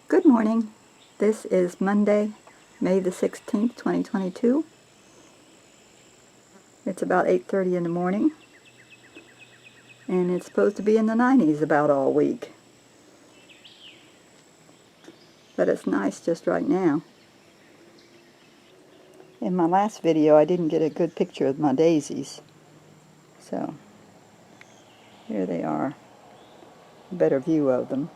Good morning. This is Monday, May the 16th, 2022. It's about 8:30 in the morning, and it's supposed to be in the 90s about all week. But it's nice just right now. In my last video, I didn't get a good picture of my daisies. So, here they are. A better view of them.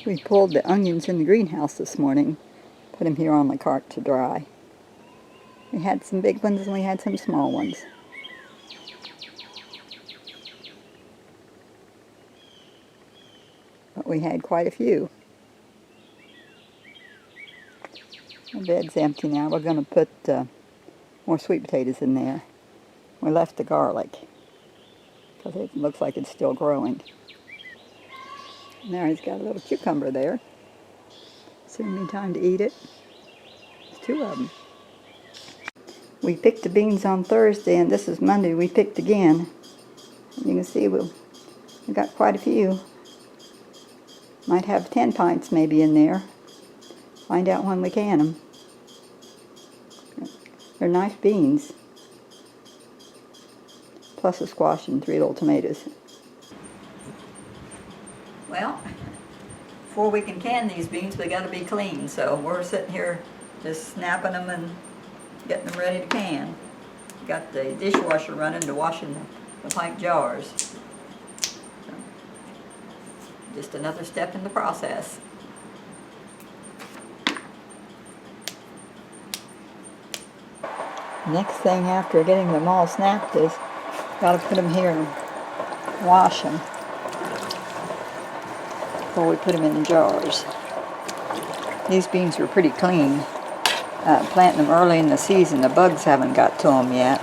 We pulled the onions in the greenhouse this morning, put them here on the cart to dry. We had some big ones and we had some small ones. But we had quite a few. The bed's empty now. We're going to put more sweet potatoes in there. We left the garlic because it looks like it's still growing. Now he's got a little cucumber there. Soon be time to eat it. There's two of them. We picked the beans on Thursday, and this is Monday. We picked again. You can see we got quite a few. Might have 10 pints maybe in there. Find out when we can them. They're nice beans. Plus a squash and 3 little tomatoes. Well, before we can can these beans, we got to be clean. So we're sitting here just snapping them and getting them ready to can. Got the dishwasher running to washing the pint jars. So, just another step in the process. Next thing after getting them all snapped is got to put them here and wash them before we put them in the jars. These beans were pretty clean. Planting them early in the season, the bugs haven't got to them yet.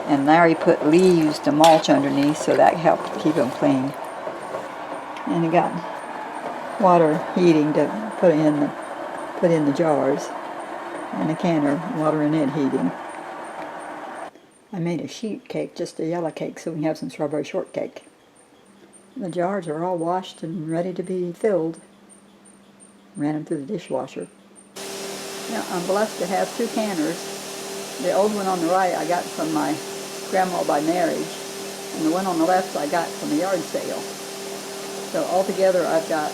And Larry put leaves to mulch underneath, so that helped keep them clean. And he got water heating to put in the jars, and a canner, water in it heating. I made a sheet cake, just a yellow cake, so we can have some strawberry shortcake. The jars are all washed and ready to be filled. Ran them through the dishwasher. Now, I'm blessed to have 2 canners. The old one on the right I got from my grandma by marriage, and the one on the left I got from a yard sale. So altogether I've got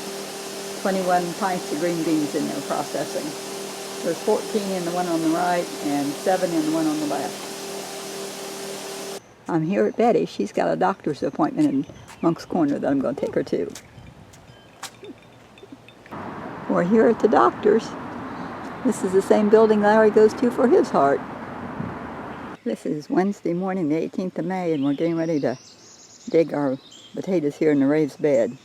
21 pints of green beans in there processing. There's 14 in the one on the right and 7 in the one on the left. I'm here at Betty. She's got a doctor's appointment in Monk's Corner that I'm going to take her to. We're here at the doctor's. This is the same building Larry goes to for his heart. This is Wednesday morning, the 18th of May, and we're getting ready to dig our potatoes here in the raised bed.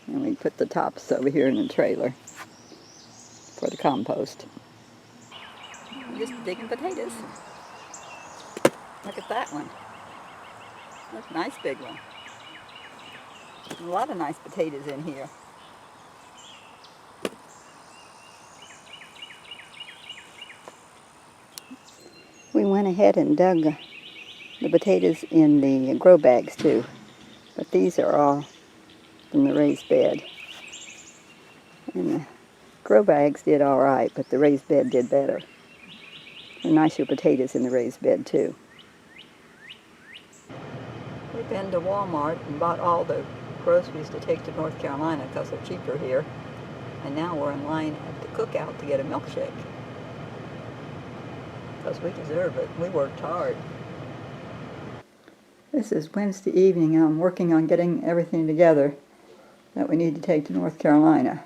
And we put the tops over here in the trailer for the compost. Just digging potatoes. Look at that one. That's a nice big one. A lot of nice potatoes in here. We went ahead and dug the potatoes in the grow bags too, but these are all from the raised bed. And the grow bags did all right, but the raised bed did better. There are nicer potatoes in the raised bed too. We've been to Walmart and bought all the groceries to take to North Carolina because they're cheaper here. And now we're in line at the cookout to get a milkshake. Because we deserve it. We worked hard. This is Wednesday evening and I'm working on getting everything together that we need to take to North Carolina.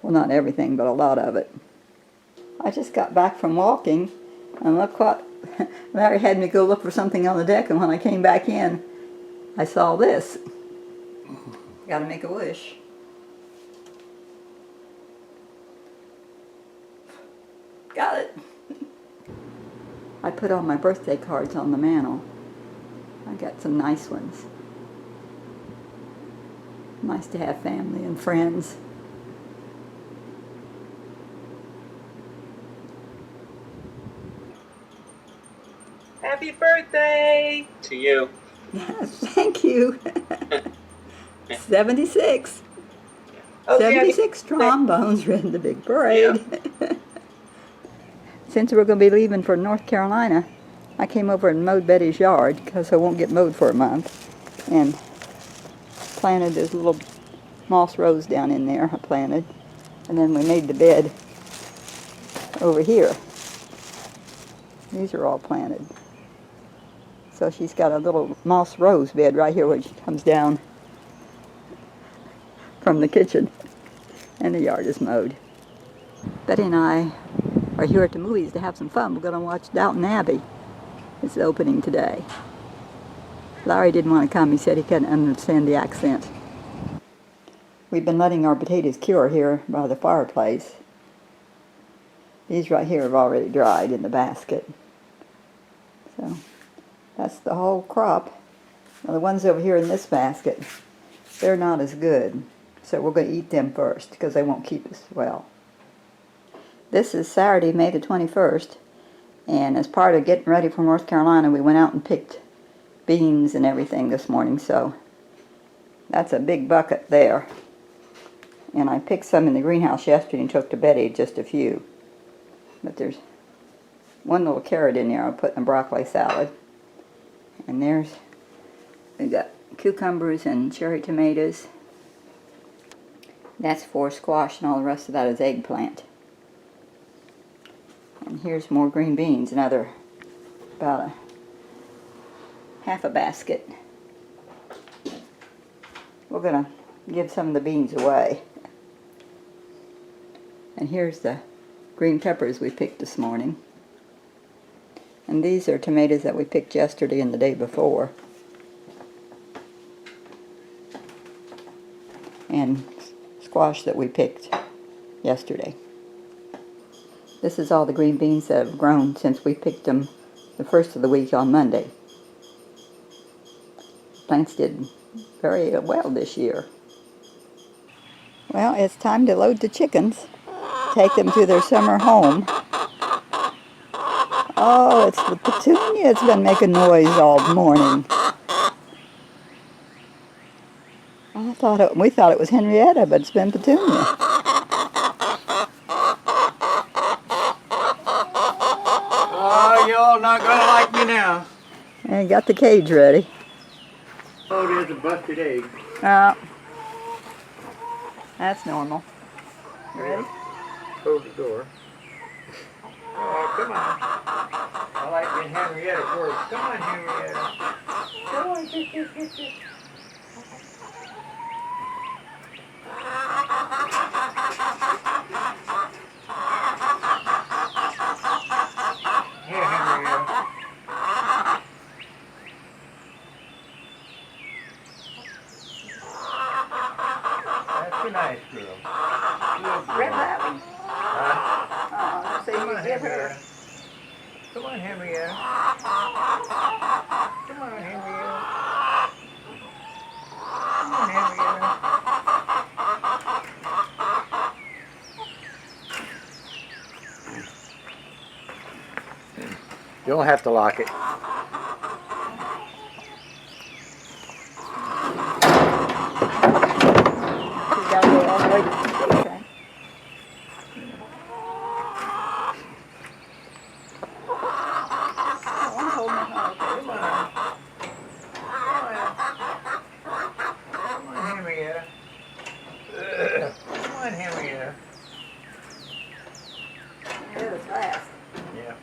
Well, not everything, but a lot of it. I just got back from walking and look what Larry had me go look for something on the deck, and when I came back in I saw this. Gotta make a wish. Got it. I put all my birthday cards on the mantle. I got some nice ones. Nice to have family and friends. Happy birthday to you. Thank you. 76. Oh, 76 trombones are in the big parade. Yeah. Since we're going to be leaving for North Carolina, I came over and mowed Betty's yard because I won't get mowed for a month. And planted this little moss rose down in there, I planted. And then we made the bed over here. These are all planted. So she's got a little moss rose bed right here which comes down from the kitchen. And the yard is mowed. Betty and I are here at the movies to have some fun. We're going to watch Downton Abbey. It's opening today. Larry didn't want to come. He said he couldn't understand the accent. We've been letting our potatoes cure here by the fireplace. These right here have already dried in the basket. So that's the whole crop. Now the ones over here in this basket, they're not as good. So we're going to eat them first because they won't keep us well. This is Saturday, May the 21st. And as part of getting ready for North Carolina, we went out and picked beans and everything this morning. So that's a big bucket there. And I picked some in the greenhouse yesterday and took to Betty just a few. But there's one little carrot in there I'll put in a broccoli salad. And we got cucumbers and cherry tomatoes. That's for squash, and all the rest of that is eggplant. And here's more green beans, about half a basket. We're going to give some of the beans away. And here's the green peppers we picked this morning. And these are tomatoes that we picked yesterday and the day before. And squash that we picked yesterday. This is all the green beans that have grown since we picked them the first of the week on Monday. Plants did very well this year. Well, it's time to load the chickens, take them to their summer home. Oh, it's the petunia. It's been making noise all morning. We thought it was Henrietta, but it's been Petunia. Oh, y'all not gonna like me now. And got the cage ready. Oh, there's a busted egg. That's normal. You ready? Close the door. Oh, come on. I like when Henrietta works. Come on, Henrietta. Come on, Here, Henrietta. That's a nice girl. Grab that one. Huh? So Come you on, give her. Henrietta. Come on, Henrietta. Come on, Henrietta. Come on, Henrietta. You don't have to lock it. She's got to go all the way to the cage, right? Oh, I'm holding it. Oh, okay. Come on, Henrietta. Come on, Henrietta. It was fast. Yeah.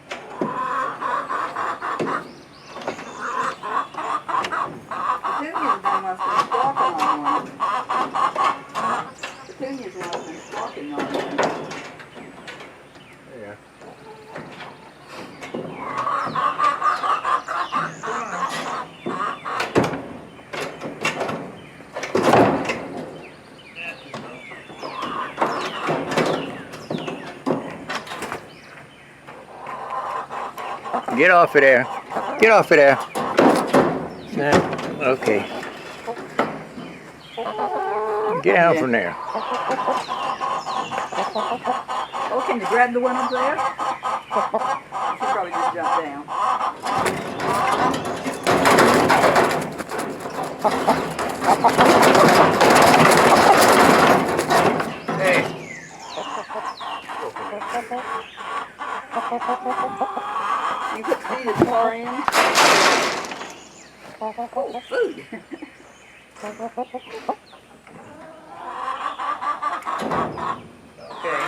Petunia's been what's been squawking on one. Petunia's the one that's been squawking on one. Yeah. Get off of there. Get off of there. Okay. Get out from there. Oh, can you grab the one up there? She probably just jumped down. far in. Oh, food. Okay.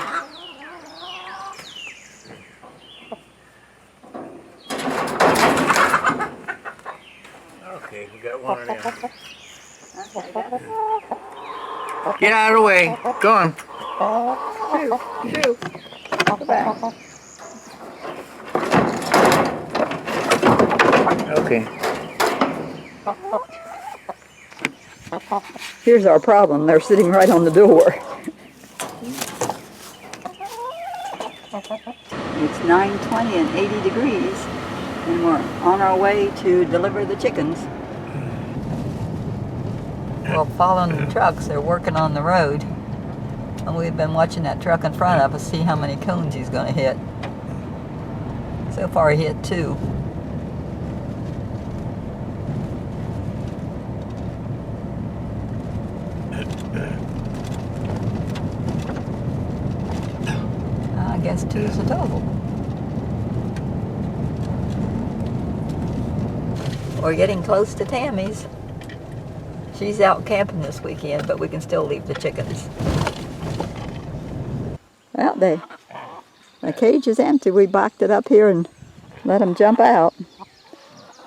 Okay, you got one of them. Okay, got it. Get out of the way. Go on. Shoo. Go back. Okay. Here's our problem. They're sitting right on the door. It's 9:20 and 80 degrees, and we're on our way to deliver the chickens. Well, following the trucks, they're working on the road. And we've been watching that truck in front of us, see how many cones he's going to hit. So far he hit 2. I guess 2 is a total. We're getting close to Tammy's. She's out camping this weekend, but we can still leave the chickens. Well, the cage is empty. We backed it up here and let them jump out.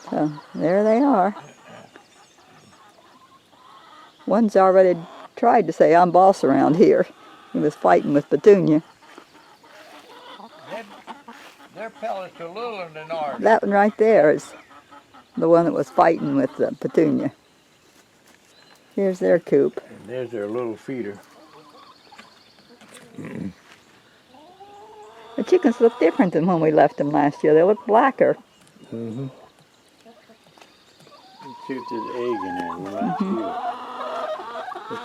So there they are. One's already tried to say, "I'm boss around here." He was fighting with Petunia. Their pellets are littler than ours. That one right there is the one that was fighting with Petunia. Here's their coop. And there's their little feeder. The chickens look different than when we left them last year. They look blacker. Mm-hmm. Let's see if there's egg in there. We might see it.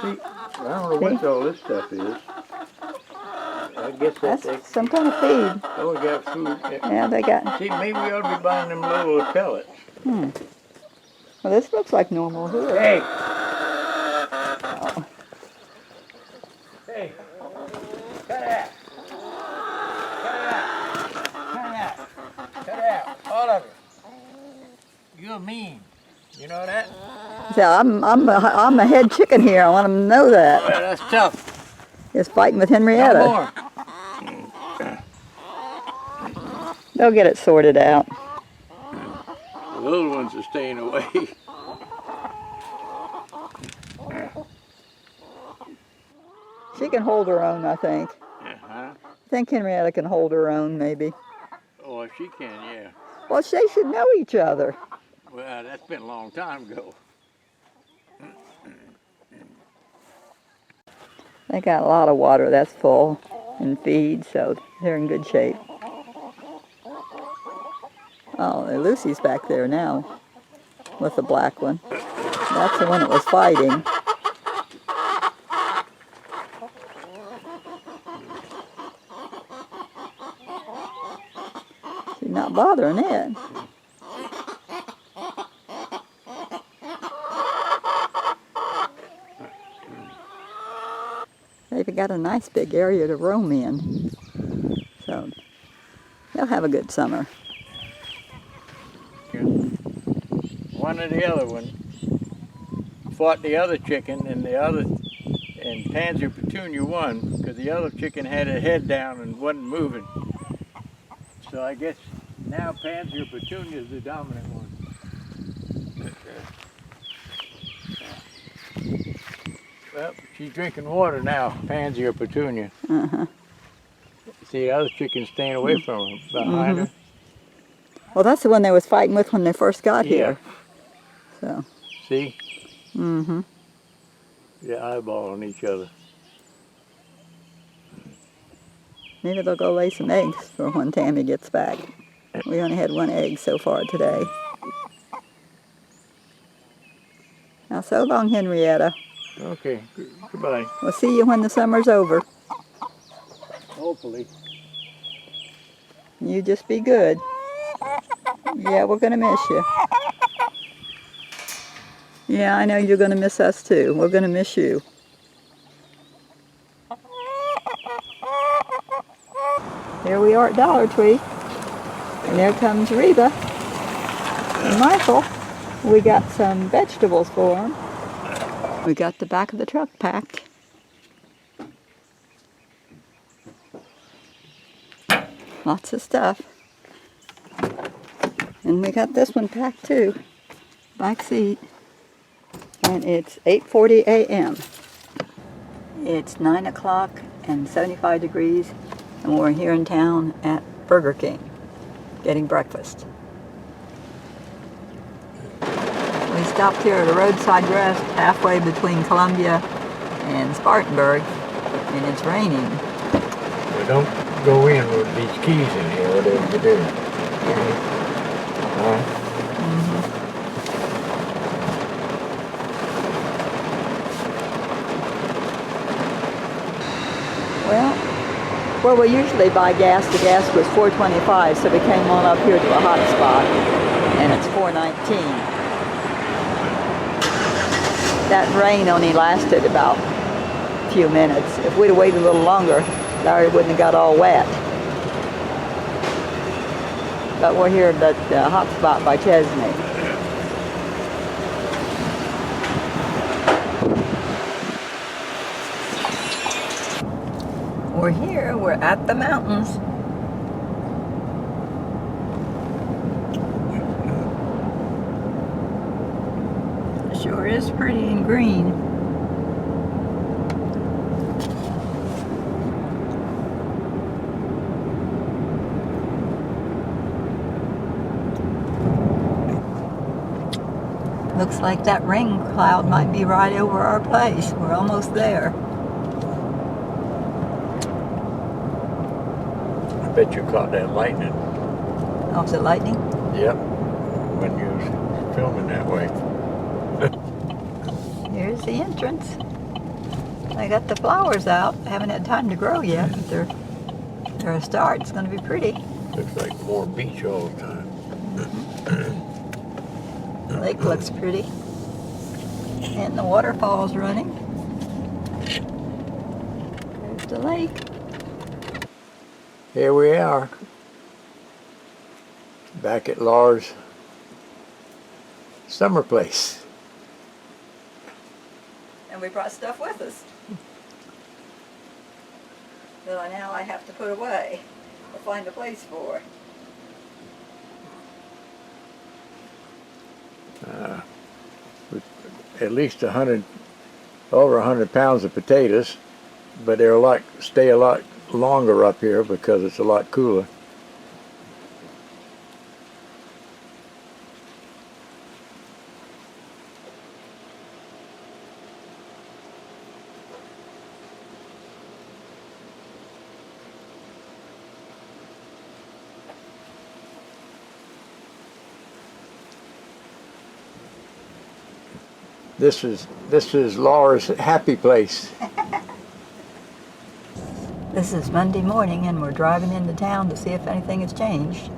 See, I don't know what all this stuff is. I guess that's egg. Some kind of feed. Oh, we got food. Yeah, they got. See, maybe we ought to be buying them little pellets. Well, this looks like normal here. Hey! Oh. Hey! Cut it out! Cut it out! All of it! You're mean. You know that? So I'm a head chicken here. I want them to know that. Well, that's tough. He's fighting with Henrietta. No more. They'll get it sorted out. The little ones are staying away. She can hold her own, I think. Uh-huh. I think Henrietta can hold her own, maybe. Oh, if she can, yeah. Well, they should know each other. Well, that's been a long time ago. They got a lot of water that's full and feed, so they're in good shape. Oh, Lucy's back there now with the black one. That's the one that was fighting. She's not bothering it. They've got a nice big area to roam in, so they'll have a good summer. One or the other one fought the other chicken, and Pansy or Petunia won because the other chicken had her head down and wasn't moving. So I guess now Pansy or Petunia is the dominant one. Well, she's drinking water now, Pansy or Petunia. Uh-huh. See, the other chicken's staying away from her, behind her. Well, that's the one they was fighting with when they first got here. So. See? Mm-hmm. They're eyeballing each other. Maybe they'll go lay some eggs for when Tammy gets back. We only had 1 egg so far today. Now, so long, Henrietta. Okay, goodbye. We'll see you when the summer's over. Hopefully. You just be good. Yeah, we're going to miss you. Yeah, I know you're going to miss us too. We're going to miss you. Here we are at Dollar Tree. And there comes Reba. And Michael, we got some vegetables for him. We got the back of the truck packed. Lots of stuff. And we got this one packed too. Back seat. And it's 8:40 a.m. It's 9 o'clock and 75 degrees. And we're here in town at Burger King getting breakfast. We stopped here at a roadside rest halfway between Columbia and Spartanburg, and it's raining. Well, don't go in with these keys in here, whatever you do. Huh? Well, we usually buy gas. The gas was $4.25, so we came on up here to a hot spot, and it's $4.19. That rain only lasted about a few minutes. If we'd have waited a little longer, Larry wouldn't have got all wet. But we're here at the hot spot by Chesney. We're here, we're at the mountains. It sure is pretty and green. Looks like that rain cloud might be right over our place. We're almost there. I bet you caught that lightning. Oh, is it lightning? Yep. When you was filming that way. Here's the entrance. I got the flowers out. I haven't had time to grow yet, but they're a start. It's going to be pretty. Looks like more beach all the time. The lake looks pretty. And the waterfall's running. There's the lake. Here we are. Back at Laura's summer place. And we brought stuff with us that now I have to put away or find a place for. At least over 100 pounds of potatoes, but they'll stay a lot longer up here because it's a lot cooler. This is Laura's happy place. This is Monday morning and we're driving into town to see if anything has changed.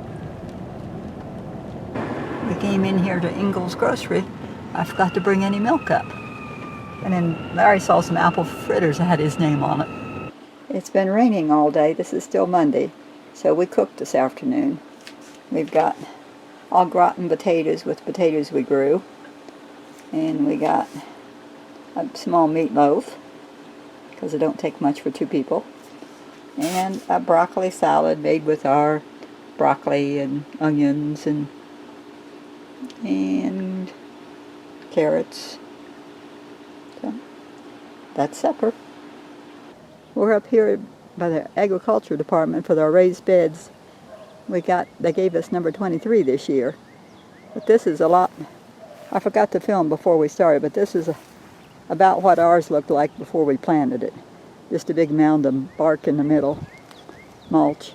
We came in here to Ingles Grocery. I forgot to bring any milk up. And then Larry saw some apple fritters that had his name on it. It's been raining all day. This is still Monday. So we cooked this afternoon. We've got au gratin potatoes with potatoes we grew. And we got a small meatloaf, because it don't take much for two people. And a broccoli salad made with our broccoli and onions and carrots. So that's supper. We're up here by the agriculture department for our raised beds. They gave us number 23 this year. But this is a lot. I forgot to film before we started, but this is about what ours looked like before we planted it. Just a big mound of bark in the middle, mulch.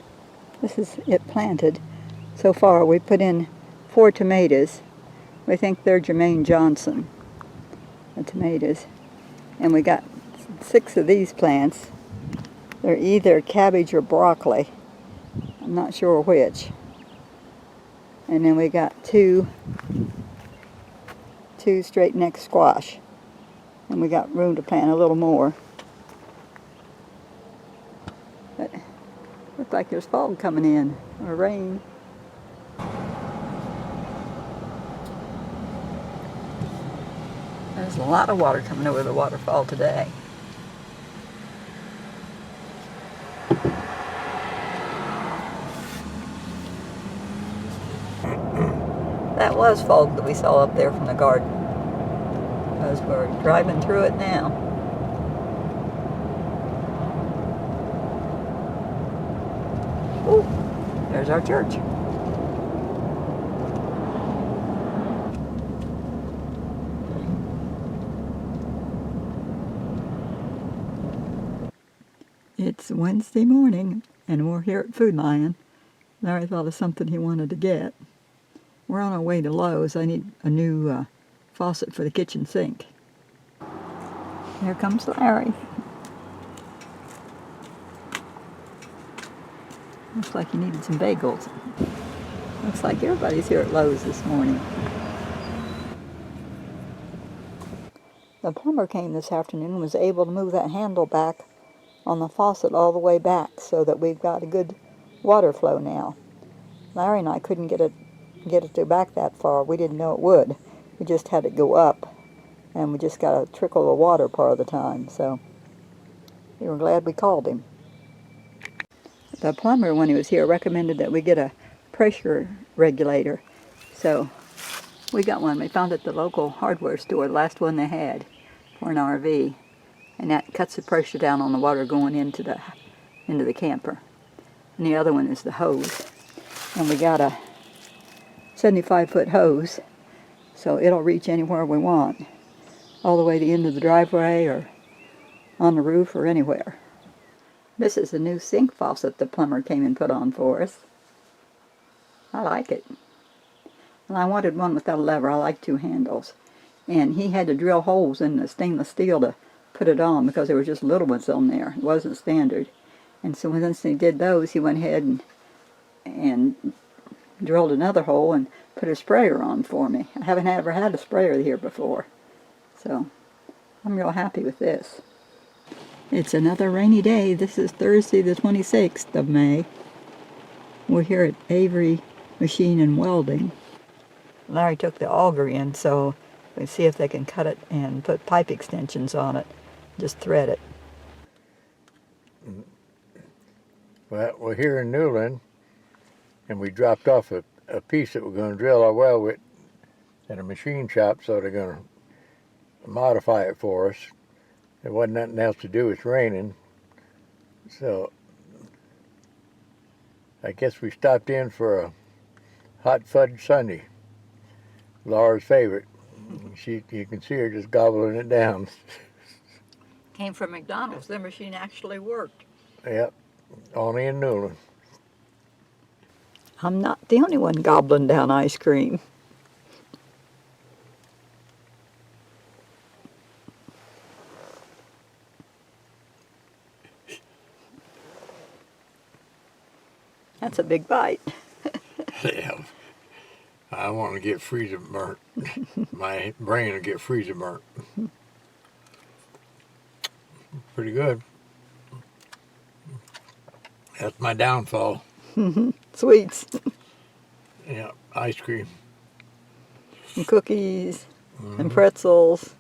This is it planted. So far we put in 4 tomatoes. We think they're Jermaine Johnson, the tomatoes. And we got 6 of these plants. They're either cabbage or broccoli. I'm not sure which. And then we got two straight neck squash. And we got room to plant a little more. But looks like there's fog coming in, or rain. There's a lot of water coming over the waterfall today. That was fog that we saw up there from the garden, as we're driving through it now. Ooh, there's our church. It's Wednesday morning, and we're here at Food Lion. Larry thought of something he wanted to get. We're on our way to Lowe's. I need a new faucet for the kitchen sink. Here comes Larry. Looks like he needed some bagels. Looks like everybody's here at Lowe's this morning. The plumber came this afternoon and was able to move that handle back on the faucet all the way back so that we've got a good water flow now. Larry and I couldn't get it to go back that far. We didn't know it would. We just had it go up, and we just got a trickle of water part of the time, so we were glad we called him. The plumber, when he was here, recommended that we get a pressure regulator, so we got one. We found it at the local hardware store, the last one they had for an RV, and that cuts the pressure down on the water going into the camper. And the other one is the hose, and we got a 75-foot hose, so it'll reach anywhere we want, all the way to the end of the driveway or on the roof or anywhere. This is a new sink faucet the plumber came and put on for us. I like it. And I wanted one without a lever. I like two handles. And he had to drill holes in the stainless steel to put it on because there were just little ones on there. It wasn't standard. And so once he did those, he went ahead and drilled another hole and put a sprayer on for me. I haven't ever had a sprayer here before, so I'm real happy with this. It's another rainy day. This is Thursday the 26th of May. We're here at Avery Machine and Welding. Larry took the auger in, so we see if they can cut it and put pipe extensions on it. Just thread it. Well, we're here in Newland, and we dropped off a piece that we're going to drill our well with at a machine shop, so they're going to modify it for us. There wasn't nothing else to do. It's raining, so I guess we stopped in for a hot fudge sundae, Laura's favorite. You can see her just gobbling it down. Came from McDonald's. Their machine actually worked. Yep, only in Newland. I'm not the only one gobbling down ice cream. That's a big bite. Yeah, I want to get freezer burnt. My brain will get freezer burnt. Pretty good. That's my downfall. Sweets. Yeah, ice cream. And cookies. And pretzels.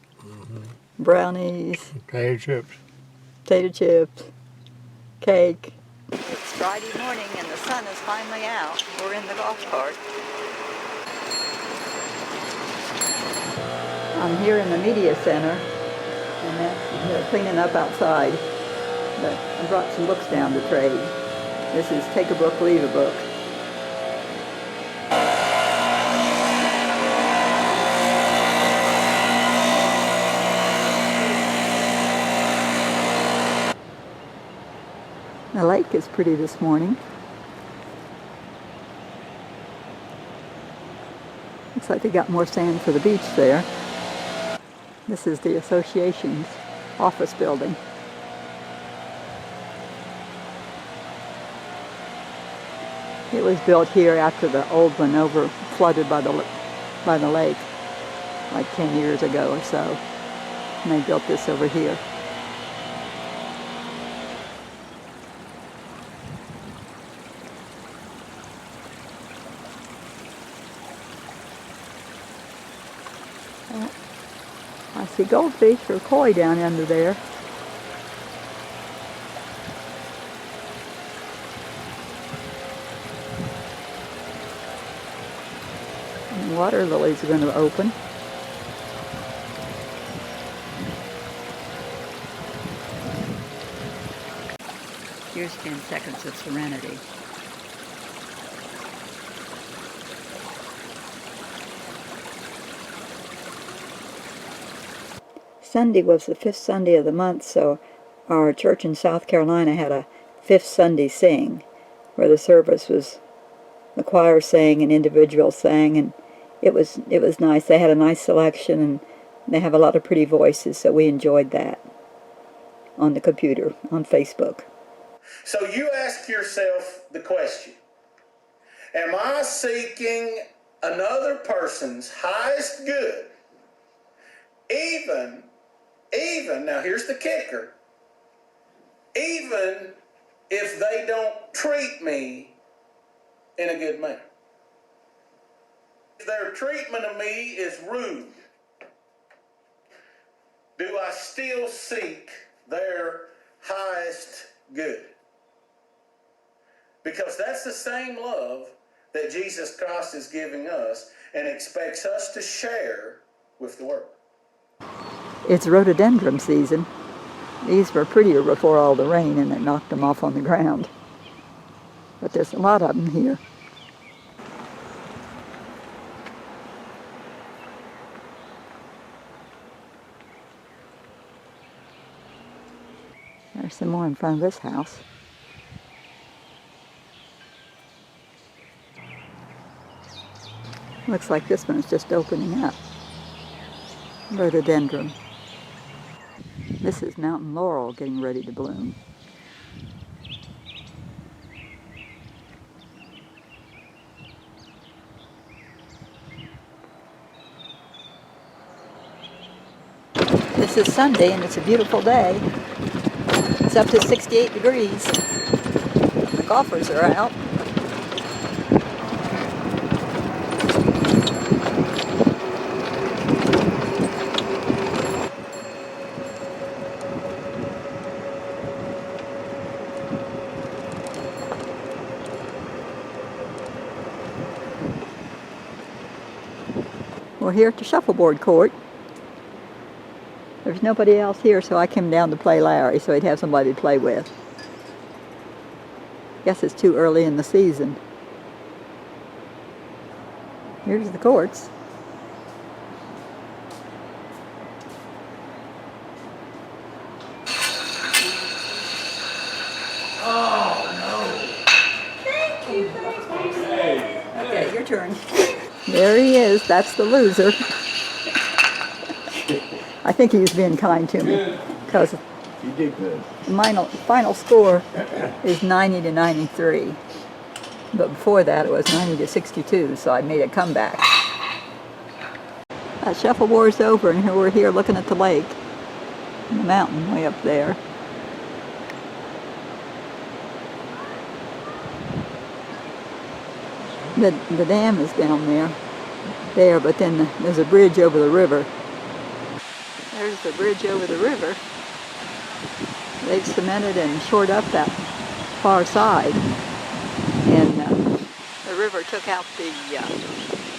Brownies. Potato chips. Potato chips. Cake. It's Friday morning and the sun is finally out. We're in the golf cart. I'm here in the media center, and they're cleaning up outside. But I brought some books down to trade. This is Take a Book, Leave a Book. The lake is pretty this morning. Looks like they got more sand for the beach there. This is the association's office building. It was built here after the old one flooded by the lake, like 10 years ago or so. And they built this over here. Well, I see goldfish or koi down under there. And water lilies are going to open. Here's 10 seconds of serenity. Sunday was the 5th Sunday of the month, so our church in South Carolina had a 5th Sunday sing, where the service was the choir sang and individuals sang, and it was nice. They had a nice selection, and they have a lot of pretty voices, so we enjoyed that on the computer, on Facebook. So you ask yourself the question, am I seeking another person's highest good, even, now here's the kicker, even if they don't treat me in a good manner? If their treatment of me is rude, do I still seek their highest good? Because that's the same love that Jesus Christ is giving us and expects us to share with the world. It's rhododendron season. These were prettier before all the rain and it knocked them off on the ground. But there's a lot of them here. There's some more in front of this house. Looks like this one's just opening up. Rhododendron. This is mountain laurel getting ready to bloom. This is Sunday and it's a beautiful day. It's up to 68 degrees. The golfers are out. We're here at the shuffleboard court. There's nobody else here, so I came down to play Larry so he'd have somebody to play with. Guess it's too early in the season. Here's the courts. Okay, your turn. There he is. That's the loser. I think he was being kind to me because You did good. the final score is 90 to 93. But before that it was 90 to 62, so I made a comeback. Shuffleboard's over and we're here looking at the lake. The mountain way up there. The dam is down there, but then there's a bridge over the river. There's the bridge over the river. They've cemented and shored up that far side. And the river took out the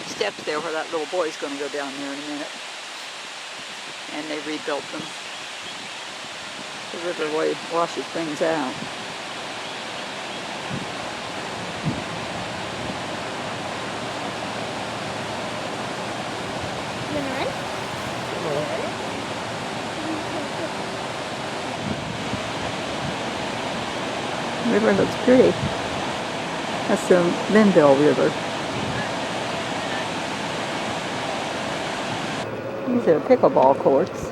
steps there where that little boy's going to go down there in a minute. And they rebuilt them. The river washes things out. The river looks pretty. That's the Dyesvillegirl River. These are pickleball courts,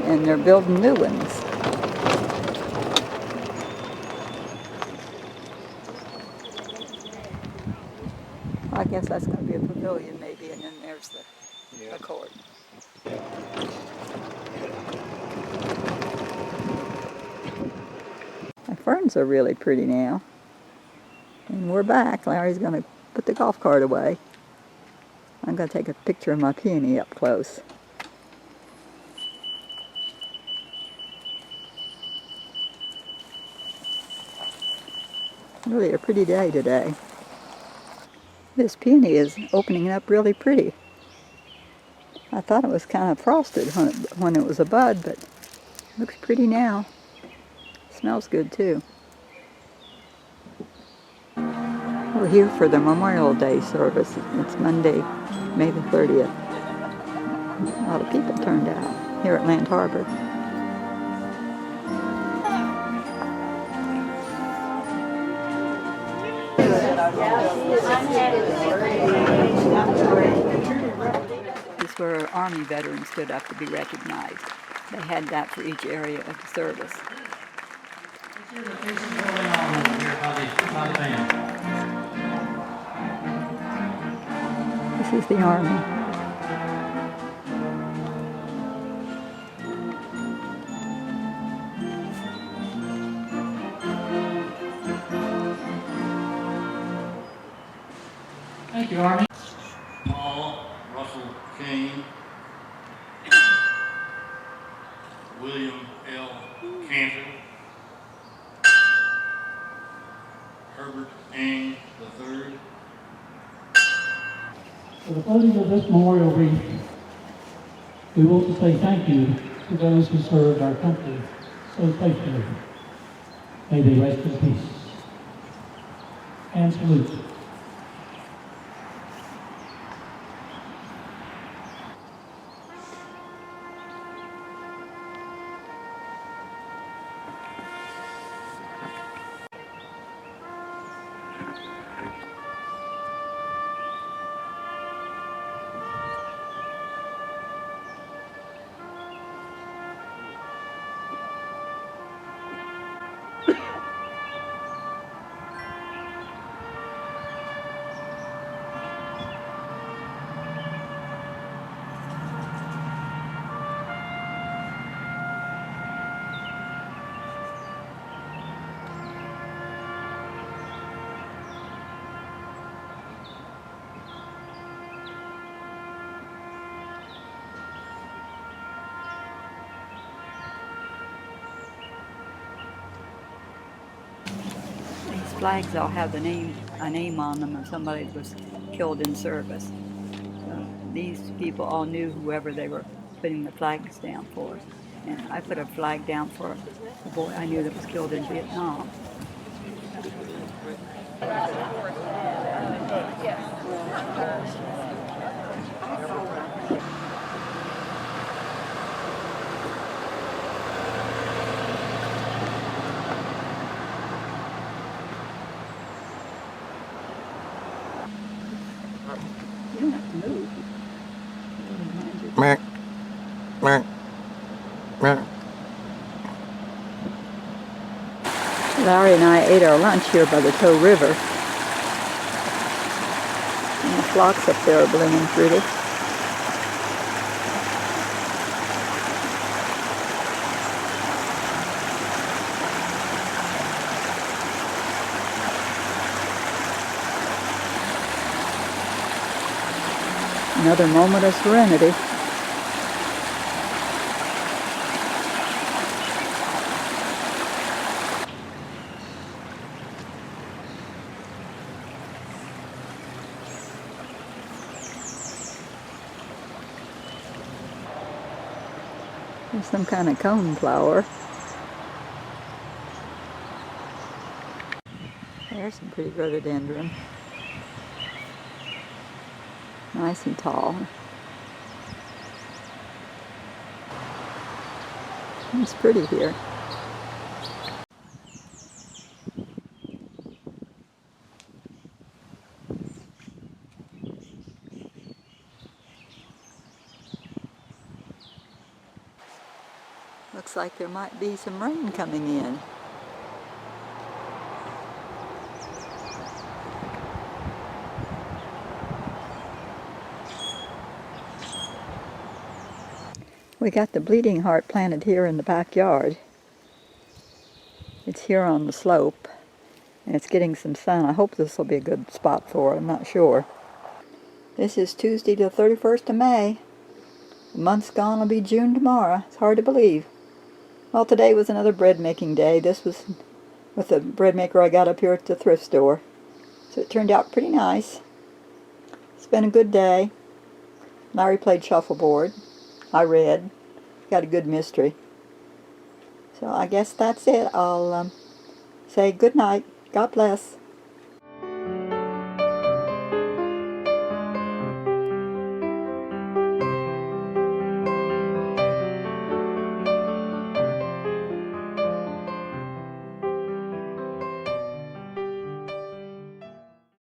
and they're building new ones. I guess that's going to be a pavilion maybe, and then there's the court. My ferns are really pretty now. And we're back. Larry's going to put the golf cart away. I'm going to take a picture of my peony up close. Really a pretty day today. This peony is opening up really pretty. I thought it was kind of frosted when it was a bud, but looks pretty now. Smells good too. We're here for the Memorial Day service. It's Monday, May the 30th. A lot of people turned out here at Land Harbor. This is where Army veterans stood up to be recognized. They had that for each area of the service. This is the Army. Thank you, Army. Paul Russell Kane, William L. Cantor, Herbert Ang III. For the closing of this memorial wreath, we want to say thank you to those who served our country so faithfully. May they rest in peace. And salute. Flags all have a name on them of somebody that was killed in service. So these people all knew whoever they were putting the flags down for. And I put a flag down for a boy I knew that was killed in Vietnam. You don't have to move. Mac. Mac. Mac. Larry and I ate our lunch here by the Tow River. And the flocks up there are blooming pretty. Another moment of serenity. There's some kind of cone flower. There's some pretty rhododendron. Nice and tall. It's pretty here. Looks like there might be some rain coming in. We got the bleeding heart planted here in the backyard. It's here on the slope, and it's getting some sun. I hope this will be a good spot for it. I'm not sure. This is Tuesday the 31st of May. The month's gone, it'll be June tomorrow. It's hard to believe. Well, today was another bread making day. This was with the bread maker I got up here at the thrift store. So it turned out pretty nice. It's been a good day. Larry played shuffleboard. I read. Got a good mystery. So I guess that's it. I'll say good night. God bless.